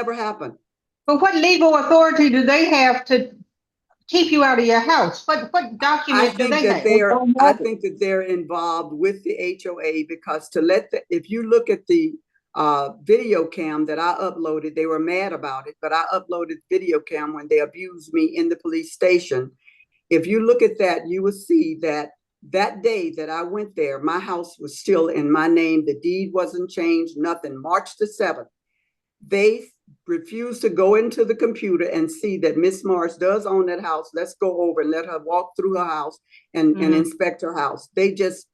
never happened. But what legal authority do they have to keep you out of your house? What document do they have? I think that they're involved with the HOA because if you look at the video cam that I uploaded, they were mad about it, but I uploaded video cam when they abused me in the police station. If you look at that, you will see that day that I went there, my house was still in my name. The deed wasn't changed, nothing. March the 7th. They refused to go into the computer and see that Miss Morris does own that house. Let's go over and let her walk through her house and inspect her house. They just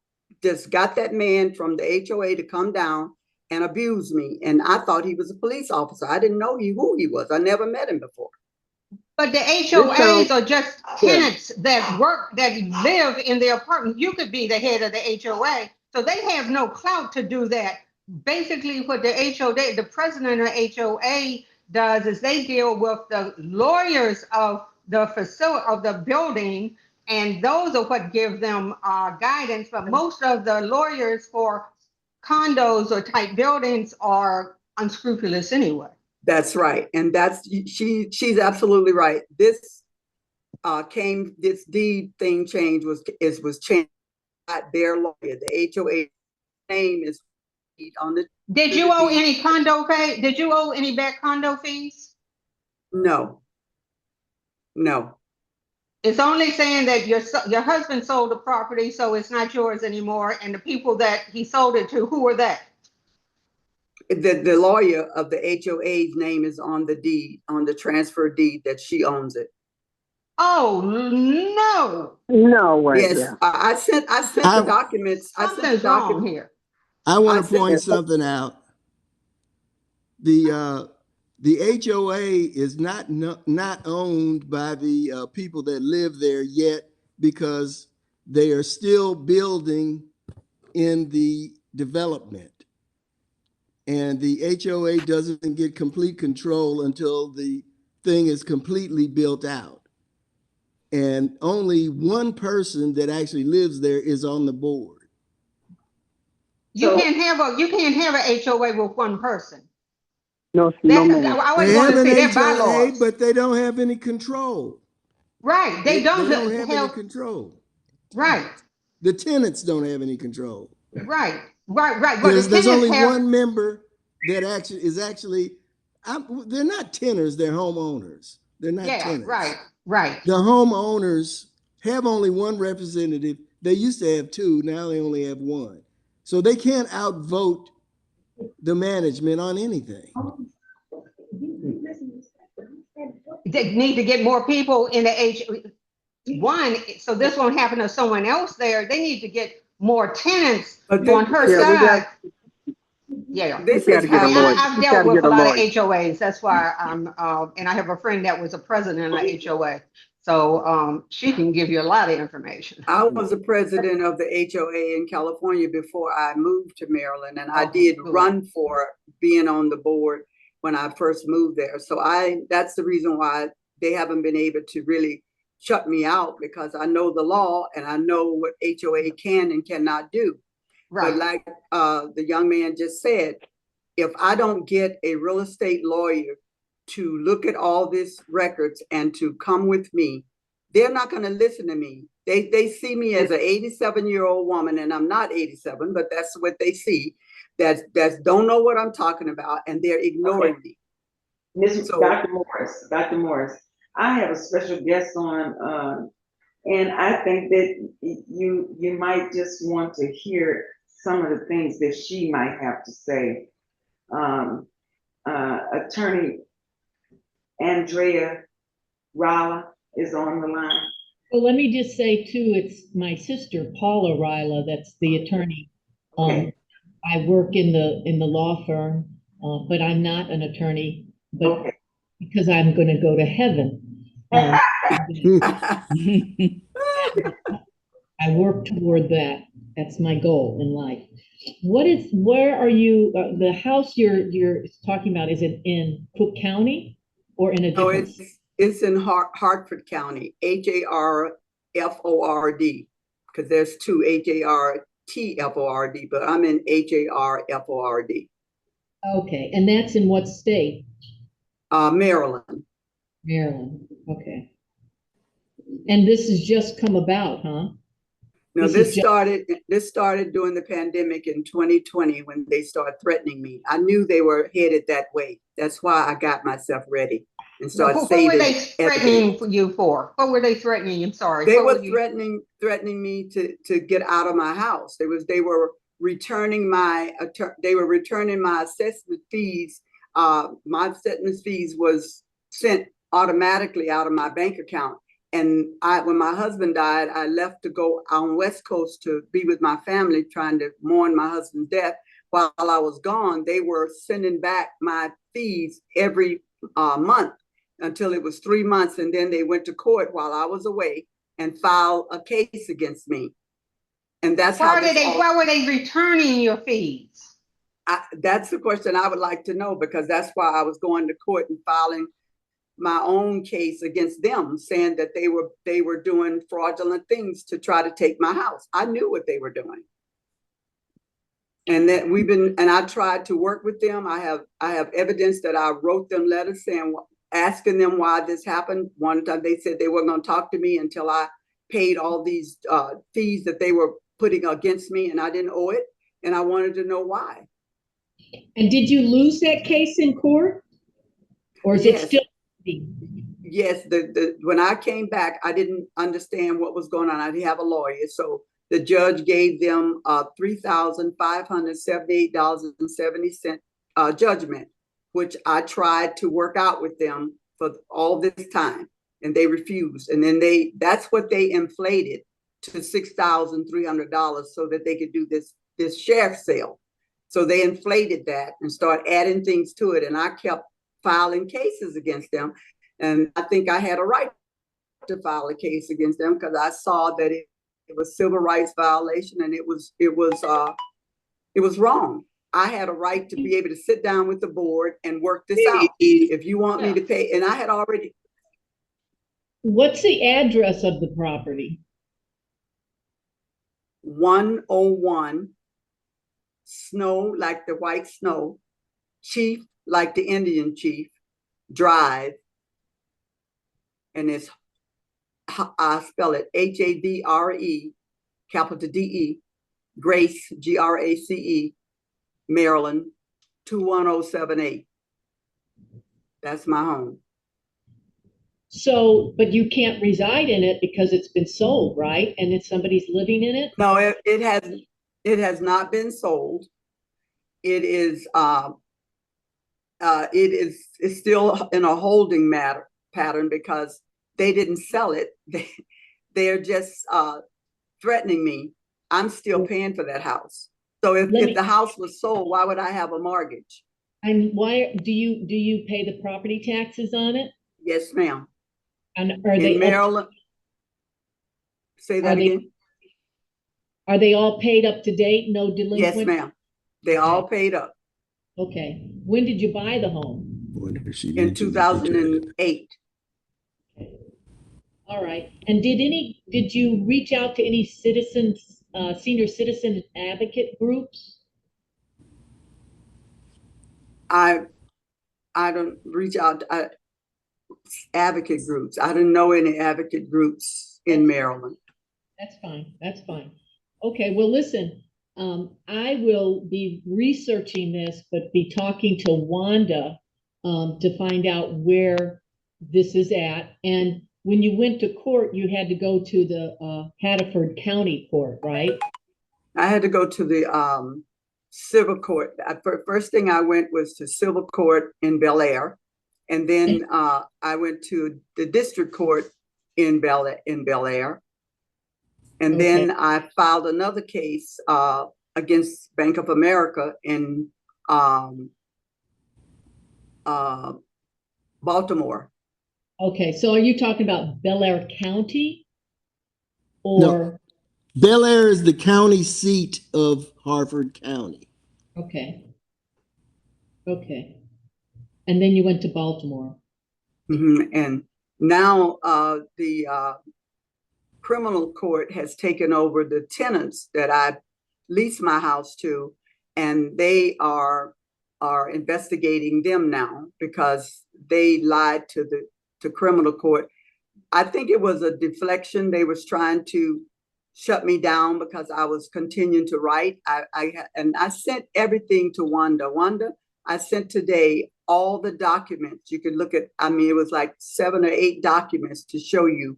got that man from the HOA to come down and abuse me. And I thought he was a police officer. I didn't know who he was. I never met him before. But the HOAs are just tenants that live in their apartment. You could be the head of the HOA. So they have no clout to do that. Basically, what the president of the HOA does is they deal with the lawyers of the facility, of the building, and those are what give them guidance. But most of the lawyers for condos or type buildings are unscrupulous anyway. That's right. And she's absolutely right. This deed thing change was changed by their lawyer. The HOA name is on the. Did you owe any condo pay? Did you owe any back condo fees? No. It's only saying that your husband sold the property, so it's not yours anymore. And the people that he sold it to, who were that? The lawyer of the HOA's name is on the deed, on the transfer deed that she owns it. Oh no! No way. Yes, yeah. I sent the documents. Something's wrong here. I want to point something out. The HOA is not owned by the people that live there yet, because they are still building in the development. And the HOA doesn't get complete control until the thing is completely built out. And only one person that actually lives there is on the board. You can't have a HOA with one person. No, I was going to say that bylaws, but they don't have any control. Right, they don't have any control. Right. The tenants don't have any control. Right. There's only one member that actually they're not tenants, they're homeowners. They're not tenants. Right. The homeowners have only one representative. They used to have two, now they only have one. So they can't outvote the management on anything. They need to get more people in the HOA, so this won't happen to someone else there. They need to get more tenants on her side. I've dealt with a lot of HOAs. That's why and I have a friend that was a president of the HOA. So she can give you a lot of information. I was a president of the HOA in California before I moved to Maryland, and I did run for being on the board when I first moved there. So that's the reason why they haven't been able to really shut me out, because I know the law and I know what HOA can and cannot do. Right. But like the young man just said, if I don't get a real estate lawyer to look at all these records and to come with me, they're not going to listen to me. They see me as an 87-year-old woman, and I'm not 87, but that's what they see. That don't know what I'm talking about, and they're ignoring me. Dr. Morris, I have a special guest on, and I think that you might just want to hear some of the things that she might have to say. Attorney Andrea Ryla is on the line. Well, let me just say too, it's my sister Paula Ryla that's the attorney. Okay. I work in the law firm, but I'm not an attorney. But because I'm going to go to heaven, I work toward that. That's my goal in life. Where are you? The house you're talking about, is it in Cook County or in a different? No, it's in Hartford County, HARFORD, because there's two HARTFORD, but I'm in HARFORD. Okay, and that's in what state? Maryland. Maryland, okay. And this has just come about, huh? No, This is this started during the pandemic in 2020 when they started threatening me. I knew they were headed that way. That's why I got myself ready and started What were they saving threatening evidence. you for? What were they threatening you? I'm sorry. They What were were you? threatening me to get out of my house. They were returning my assessment fees. My assessment fees was sent automatically out of my bank account. And when my husband died, I left to go on West Coast to be with my family, trying to mourn my husband's death. While I was gone, they were sending back my fees every month until it was 3 months. And then they went to court while I was away and filed a case against me. And that's why were they returning your fees? That's the question I would like to know, because that's why I was going to court and filing my own case against them, saying that they were doing fraudulent things to try to take my house. I knew what they were doing. And that I tried to work with them. I have evidence that I wrote them letters asking them why this happened. One time they said they weren't going to talk to me until I paid all these fees that they were putting against me, and I didn't owe it. And I wanted to know why. And did you lose that case in court? Or is it still? Yes, when I came back, I didn't understand what was going on. I didn't have a lawyer. So the judge gave them $3,578.70 judgment, which I tried to work out with them for all this time, and they refused. And then that's what they inflated to $6,300 so that they could do this sheriff sale. So they inflated that and started adding things to it. And I kept filing cases against them. And I think I had a right to file a case against them because I saw that it was civil rights violation, and it was wrong. I had a right to be able to sit down with the board and work this out. If you want me to pay, and I had already. What's the address of the property? 101 Snow, like the white snow, Chief, like the Indian chief, Drive, and it's, I spell it Hadre, capital DE, Grace, Grace, Maryland, 21078. That's my home. So, but you can't reside in it because it's been sold, right? And it's somebody's living in it? No, it has not been sold. It's still in a holding pattern because they didn't sell it. They're just threatening me. I'm still paying for that house. So if the house was sold, why would I have a mortgage? And why do you pay the property taxes on it? Yes, ma'am. And are they in Maryland? Say that again. Are they all paid up to date? No delinquent? Yes, ma'am. They all paid up. Okay. When did you buy the home? In 2008. Okay. All right. And did you reach out to any citizens, senior citizen advocate groups? I don't reach out to advocate groups. I didn't know any advocate groups in Maryland. That's fine. That's fine. Okay. Well, listen, I will be researching this, but be talking to Wanda to find out where this is at. And when you went to court, you had to go to the Haddiford County Court, right? I had to go to the civil court. First thing I went was to civil court in Bel Air. And then I went to the district court in Bel Air. And then I filed another case against Bank of America in Baltimore. Okay, so are you talking about Bel Air County? Or No. Bel Air is the county seat of Harford County. Okay. Okay. And then you went to Baltimore. Mm-hmm. And now the criminal court has taken over the tenants that I leased my house to, and they are investigating them now because they lied to criminal court. I think it was a deflection. They was trying to shut me down because I was continuing to write. I sent everything to Wanda. Wanda, I sent today all the documents. You could look at, I mean, it was like 7 or 8 documents to show you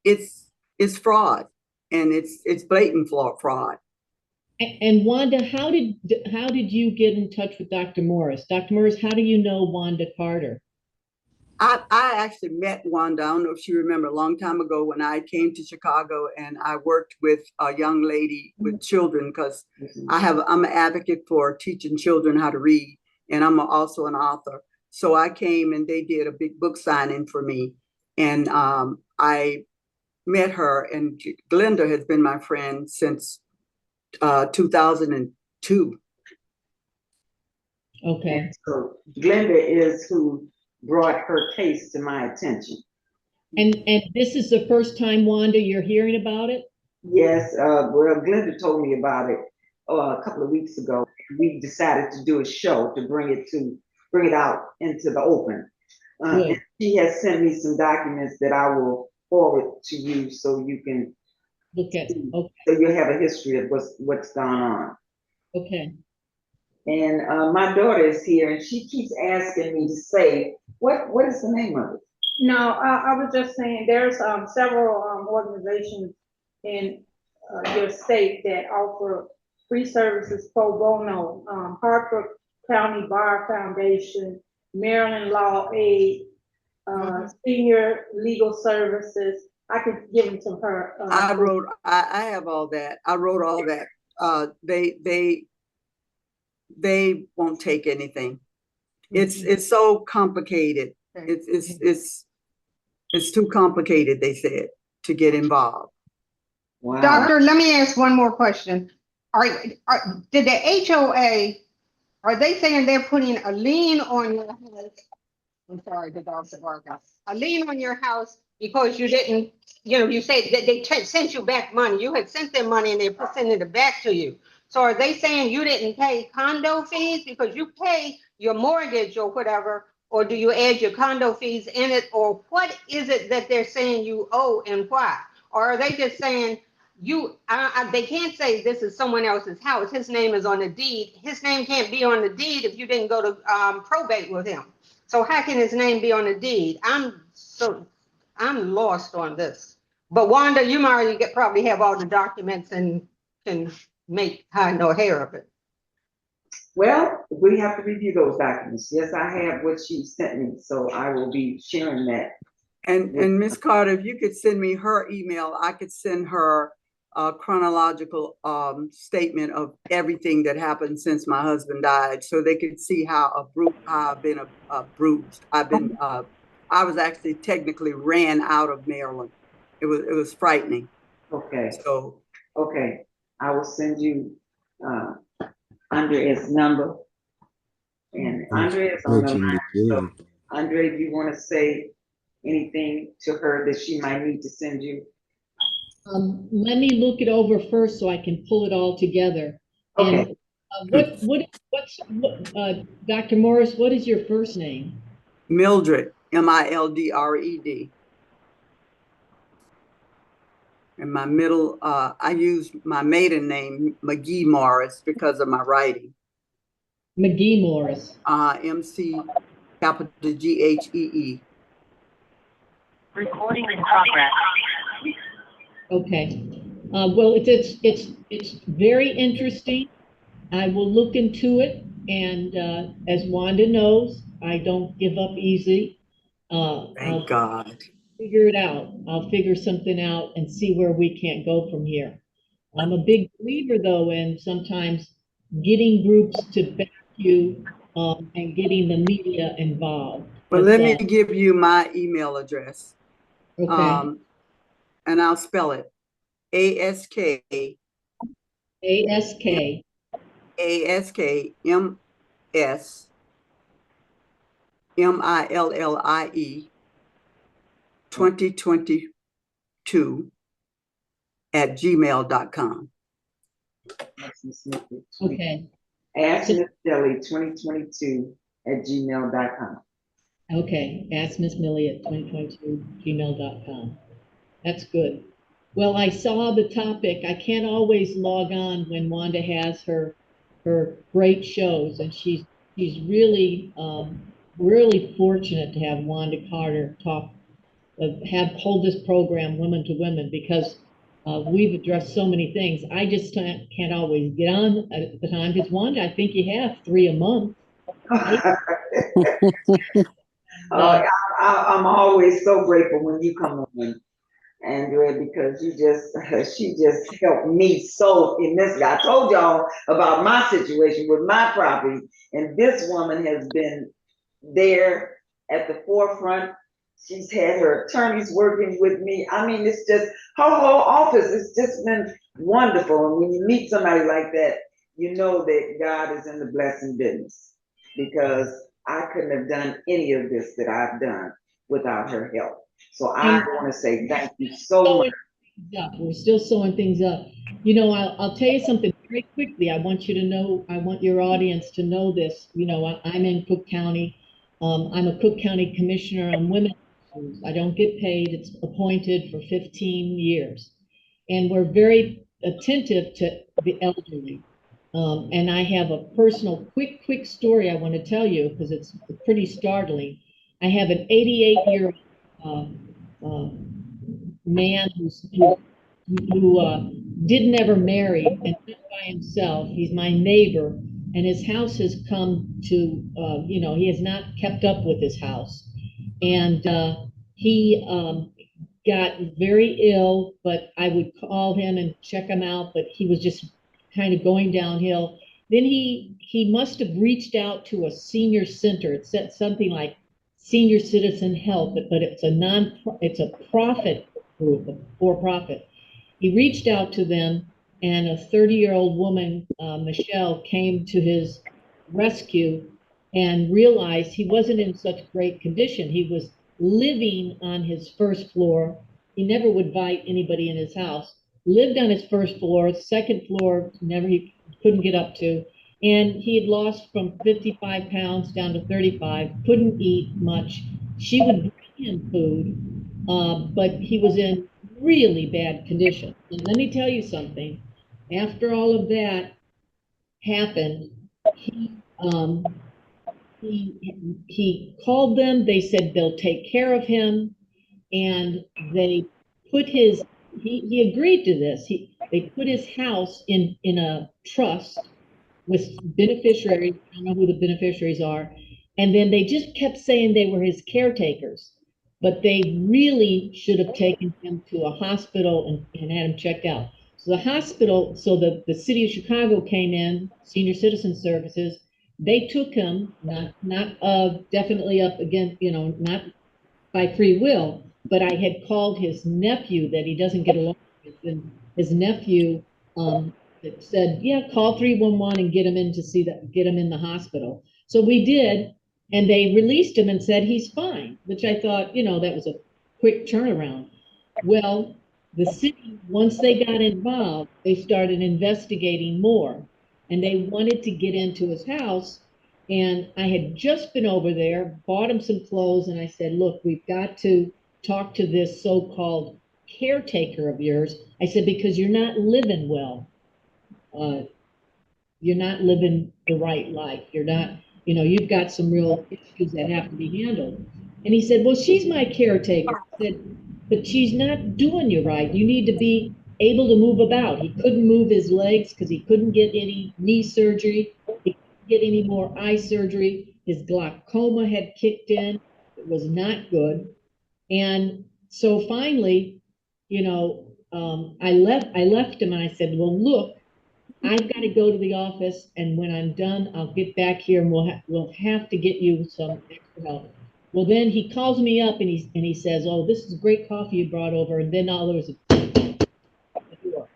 it's fraud, and it's blatant fraud. And Wanda, how did you get in touch with Dr. Morris? Dr. Morris, how do you know Wanda Carter? I actually met Wanda. I don't know if you remember, a long time ago when I came to Chicago and I worked with a young lady with children, because I'm an advocate for teaching children how to read, and I'm also an author. So I came and they did a big book signing for me, and I met her, and Glenda has been my friend since 2002. Okay. And so Glenda is who brought her case to my attention. And this is the first time, Wanda, you're hearing about it? Yes, well, Glenda told me about it a couple of weeks ago. We decided to do a show to bring it out into the open. And she has sent me some documents that I will forward to you so you can look at. Okay. So you have a history of what's gone on. Okay. And my daughter is here, and she keeps asking me to say, what is the name of it? No, I was just saying there's several organizations in your state that offer free services pro bono. Hartford County Bar Foundation, Maryland Law Aid, Senior Legal Services. I could give them to her. I have all that. I wrote all that. They won't take anything. It's so complicated. It's too complicated, they said, to get involved. Wow. Doctor, let me ask one more question. Did the HOA, are they saying they're putting a lien on your house? I'm sorry, the dogs are barking. A lien on your house because you didn't, you said that they sent you back money. You had sent them money and they're sending it back to you. So are they saying you didn't pay condo fees because you pay your mortgage or whatever, or do you add your condo fees in it, or what is it that they're saying you owe and why? Or are they just saying they can't say this is someone else's house. His name is on the deed. His name can't be on the deed if you didn't go to probate with him. So how can his name be on the deed? I'm lost on this. But Wanda, you might probably have all the documents and can make hide no hair of it. Well, we have to review those documents. Yes, I have what she sent me, so I will be sharing that. And Ms. Carter, if you could send me her email, I could send her a chronological statement of everything that happened since my husband died, so they could see how I've been bruised. I was actually technically ran out of Maryland. It was frightening. Okay. So okay, I will send you Andrea's number, and Andrea's on the line. So, Andrea, do you want to say anything to her that she might need to send you? Let me look it over first so I can pull it all together. Okay. And Dr. Morris, what is your first name? Mildred, Mildred. And my middle, I use my maiden name, McGee Morris, because of my writing. McGee Morris. MC capital GHEE. Recording in progress. Okay. Well, it's very interesting. I will look into it, and as Wanda knows, I don't give up easy. Thank God. Figure it out. I'll figure something out and see where we can't go from here. I'm a big believer, though, in sometimes getting groups to back you and getting the media involved. Well, let me give you my email address. Okay. And I'll spell it. ASK MS MILLIE 2022 @gmail.com. Okay. Ask Miss Shelley 2022 @gmail.com. Okay, ask Miss Millie at 2022gmail.com. That's good. Well, I saw the topic. I can't always log on when Wanda has her great shows, and she's really really fortunate to have Wanda Carter hold this program Women to Women, because we've addressed so many things. I just can't always get on at the time, because Wanda, I think you have 3 a month. I'm always so grateful when you come on, Andrea, because she just helped me so immensely. I told y'all about my situation with my property, and this woman has been there at the forefront. She's had her attorneys working with me. I mean, it's just her whole office. It's just been wonderful. And when you meet somebody like that, you know that God is in the blessing business, because I couldn't have done any of this that I've done without her help. So I want to say thank you so much. We're still sewing things up. You know, I'll tell you something very quickly. I want you to know, I want your audience to know this. You know, I'm in Cook County. I'm a Cook County Commissioner on Women Issues. I don't get paid. It's appointed for 15 years. And we're very attentive to the elderly. And I have a personal quick story I want to tell you, because it's pretty startling. I have an 88-year-old man who did never marry and lived by himself. He's my neighbor, and his house has come to, you know, he has not kept up with his house. And he got very ill, but I would call him and check him out, but he was just kind of going downhill. Then he must have reached out to a senior center. It said something like Senior Citizen Health, but it's a profit group, for profit. He reached out to them, and a 30-year-old woman, Michelle, came to his rescue and realized he wasn't in such great condition. He was living on his first floor. He never would invite anybody in his house. Lived on his first floor, second floor, he couldn't get up to. And he had lost from 55 pounds down to 35, couldn't eat much. She would bring him food, but he was in really bad condition. And let me tell you something, after all of that happened, he called them. They said they'll take care of him, and they put he agreed to this. They put his house in a trust with beneficiaries. I don't know who the beneficiaries are. And then they just kept saying they were his caretakers, but they really should have taken him to a hospital and had him checked out. So the hospital, so the city of Chicago came in, Senior Citizen Services. They took him, not definitely up again, you know, not by free will, but I had called his nephew that he doesn't get along with, and his nephew said, yeah, call 311 and get him in get him in the hospital. So we did, and they released him and said he's fine, which I thought, you know, that was a quick turnaround. Well, the city, once they got involved, they started investigating more, and they wanted to get into his house. And I had just been over there, bought him some clothes, and I said, look, we've got to talk to this so-called caretaker of yours. I said, because you're not living well. You're not living the right life. You're not, you know, you've got some real issues that have to be handled. And he said, well, she's my caretaker. I said, but she's not doing you right. You need to be able to move about. He couldn't move his legs because he couldn't get any knee surgery. He couldn't get any more eye surgery. His glaucoma had kicked in. It was not good. And so finally, you know, I left him, and I said, well, look, I've got to go to the office, and when I'm done, I'll get back here, and we'll have to get you some extra help. Well, then he calls me up, and he says, oh, this is great coffee you brought over. And then all there was a door.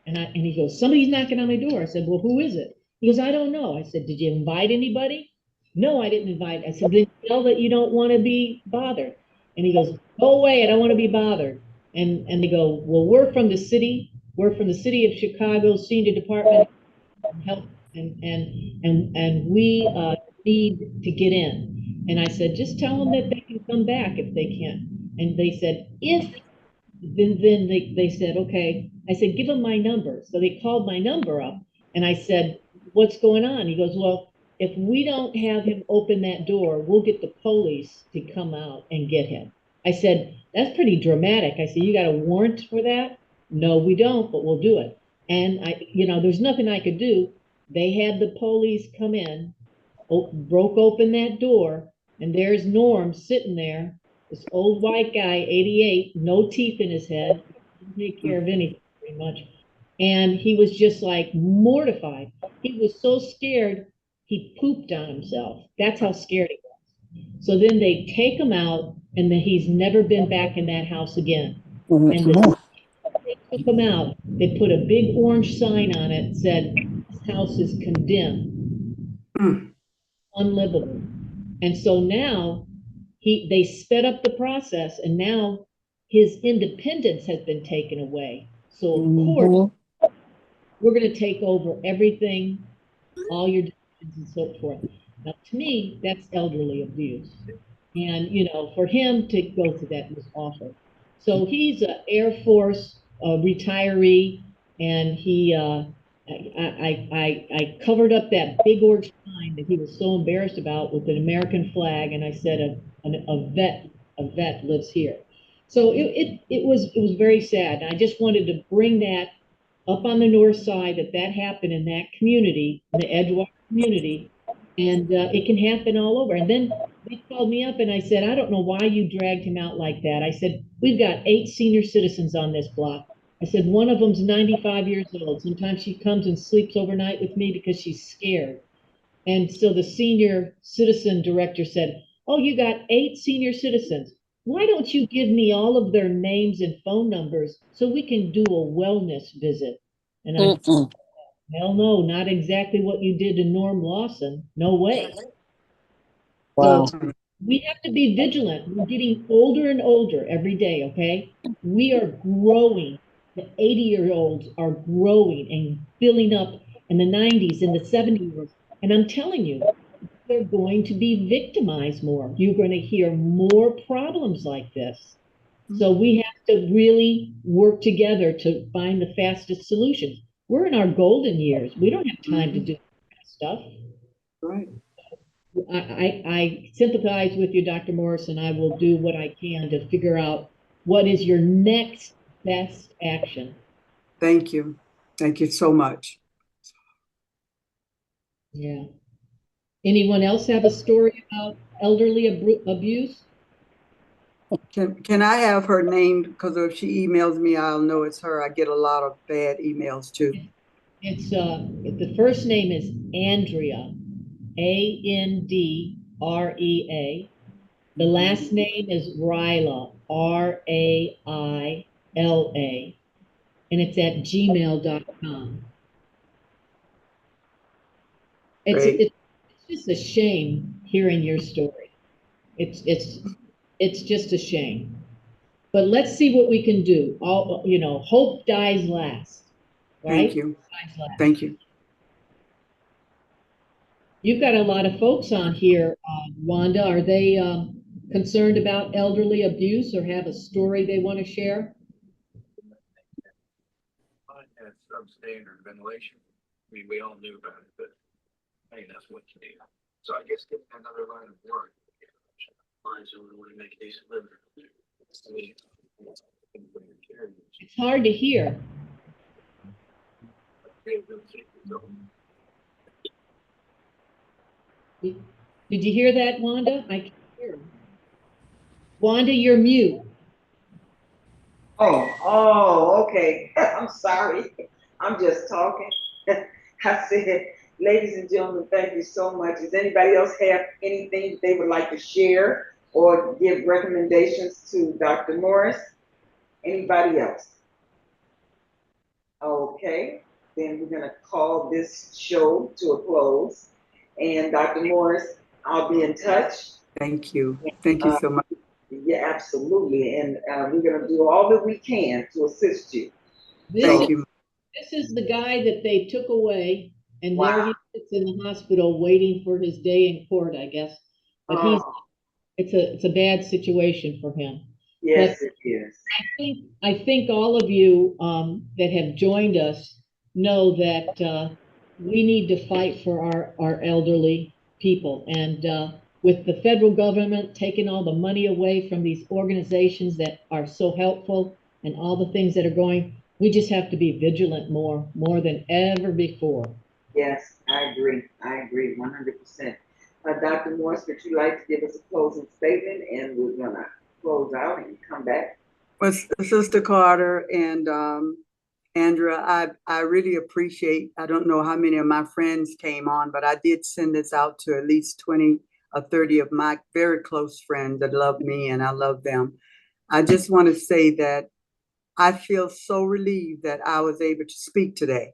And he goes, somebody's knocking on my door. I said, well, who is it? He goes, I don't know. I said, did you invite anybody? No, I didn't invite. I said, then tell that you don't want to be bothered. And he goes, go away, I don't want to be bothered. And they go, well, we're from the city. We're from the city of Chicago Senior Department of Health, and we need to get in. And I said, just tell them that they can come back if they can. And they said, then they said, okay. I said, give them my number. So they called my number up and I said, what's going on? He goes, well, if we don't have him open that door, we'll get the police to come out and get him. I said, that's pretty dramatic. I said, you got a warrant for that? No, we don't, but we'll do it. And there's nothing I could do. They had the police come in, broke open that door, and there's Norm sitting there, this old white guy, 88, no teeth in his head, didn't take care of anything pretty much. And he was just like mortified. He was so scared, he pooped on himself. That's how scared he was. So then they take him out, and then he's never been back in that house again. And they took him out. They put a big orange sign on it, said, this house is condemned. Unlivable. And so now they sped up the process, and now his independence has been taken away. So of course, we're going to take over everything, all your decisions and so forth. Now, to me, that's elderly abuse. And, for him to go through that was awful. So he's an Air Force retiree, and I covered up that big orange sign that he was so embarrassed about with an American flag, and I said a vet lives here. So it was very sad. And I just wanted to bring that up on the north side, that happened in that community, in the Edgewater community, and it can happen all over. And then they called me up and I said, I don't know why you dragged him out like that. I said, we've got 8 senior citizens on this block. I said, one of them's 95 years old. Sometimes she comes and sleeps overnight with me because she's scared. And so the senior citizen director said, oh, you got 8 senior citizens. Why don't you give me all of their names and phone numbers so we can do a wellness visit? And I said, hell no, not exactly what you did to Norm Lawson. No way. Wow. So we have to be vigilant. We're getting older and older every day, okay? We are growing. The 80-year-olds are growing and filling up in the 90s and the 70s. And I'm telling you, they're going to be victimized more. You're going to hear more problems like this. So we have to really work together to find the fastest solutions. We're in our golden years. We don't have time to do that stuff. Right. I sympathize with you, Dr. Morris, and I will do what I can to figure out what is your next best action. Thank you. Thank you so much. Yeah. Anyone else have a story about elderly abuse? Can I have her name? Because if she emails me, I'll know it's her. I get a lot of bad emails too. It's the first name is Andrea, Andrea. The last name is Raila, Raila, and it's at gmail.com. It's just a shame hearing your story. It's just a shame. But let's see what we can do. Hope dies last. Right? Thank you. Thank you. You've got a lot of folks on here, Wanda. Are they concerned about elderly abuse or have a story they want to share? Mine has substandard ventilation. I mean, we all knew about it, but hey, that's what you do. So I guess getting another line of work, find someone who would make a decent living. It's hard to hear. Did you hear that, Wanda? I can't hear. Wanda, you're mute. Oh, okay. I'm sorry. I'm just talking. I said, ladies and gentlemen, thank you so much. Does anybody else have anything that they would like to share or give recommendations to Dr. Morris? Anybody else? Okay, then we're going to call this show to a close. And Dr. Morris, I'll be in touch. Thank you. Thank you so much. Yeah, absolutely. And we're going to do all that we can to assist you. Thank you. This is the guy that they took away, and there he sits in the hospital waiting for his day in court, I guess. but Oh, it's a bad situation for him. yes, it is. I think all of you that have joined us know that we need to fight for our elderly people. And with the federal government taking all the money away from these organizations that are so helpful and all the things that are going, we just have to be vigilant more than ever before. Yes, I agree. I agree 100%. Dr. Morris, would you like to give us a closing statement, and we're gonna close out and come back? Well, Sister Carter and Andrea, I really appreciate, I don't know how many of my friends came on, but I did send this out to at least 20 or 30 of my very close friends that love me and I love them. I just want to say that I feel so relieved that I was able to speak today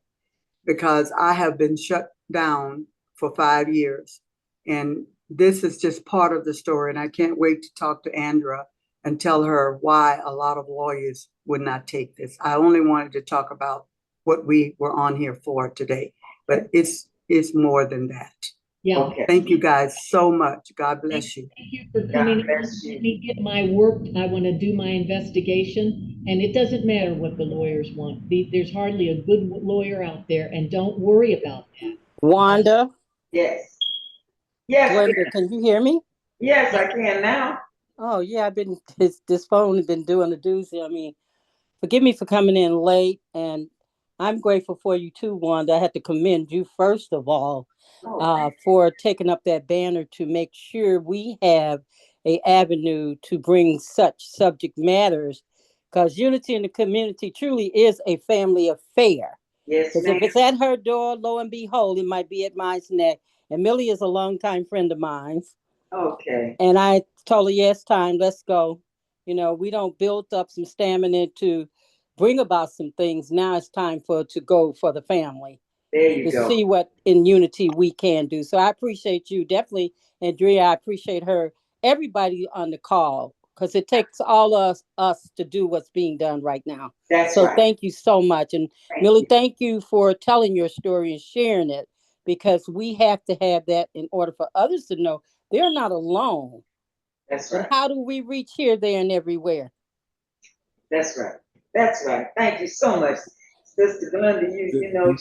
because I have been shut down for 5 years. And this is just part of the story. And I can't wait to talk to Andrea and tell her why a lot of lawyers would not take this. I only wanted to talk about what we were on here for today, but it's more than that. Yeah. Okay. Thank you guys so much. God bless you. Thank you for coming in. bless you. Let me get my work. I want to do my investigation, and it doesn't matter what the lawyers want. There's hardly a good lawyer out there, and don't worry about that. Wanda, Yes. Yes, Glenda, can you hear me? yes, I can now. Oh yeah, I've been this phone has been doing a doozy. I mean, forgive me for coming in late, and I'm grateful for you too, Wanda. I had to commend you first of all Oh, for taking up that banner to make sure we have a avenue to bring such subject matters, because unity in the community truly is a family affair. yes, Because ma'am. if it's at her door, lo and behold, it might be at mine's neck. And Millie is a longtime friend of mine. Okay. And I told her, yes, time, let's go. You know, we don't build up some stamina to bring about some things. Now it's time to go for the family There you to go. see what in unity we can do. So I appreciate you definitely, Andrea. I appreciate her, everybody on the call, because it takes all us to do what's being done right now. That's So right. thank you so much. And Thank Millie, you. thank you for telling your story and sharing it, because we have to have that in order for others to know they're not alone. That's But right. how do we reach here, there, and everywhere? That's right. That's right. Thank you so much, Sister Glenda. You know,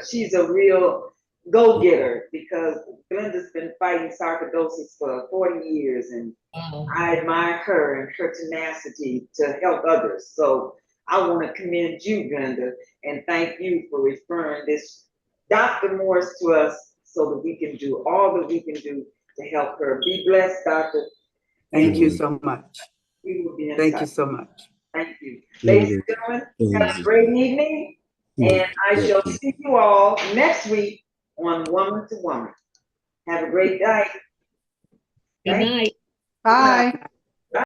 she's a real go-getter, because Glenda's been fighting sarcoidosis for 40 years, and Wow. I admire her and her tenacity to help others. So I want to commend you, Glenda, and thank you for referring this Dr. Morris to us so that we can do all that we can do to help her. Be blessed, Doctor. Thank you so much. We will be in Thank touch. you so much. Thank you. Ladies and gentlemen, have a great evening, and I shall see you all next week on Woman to Woman. Have a great night. Good night. Bye.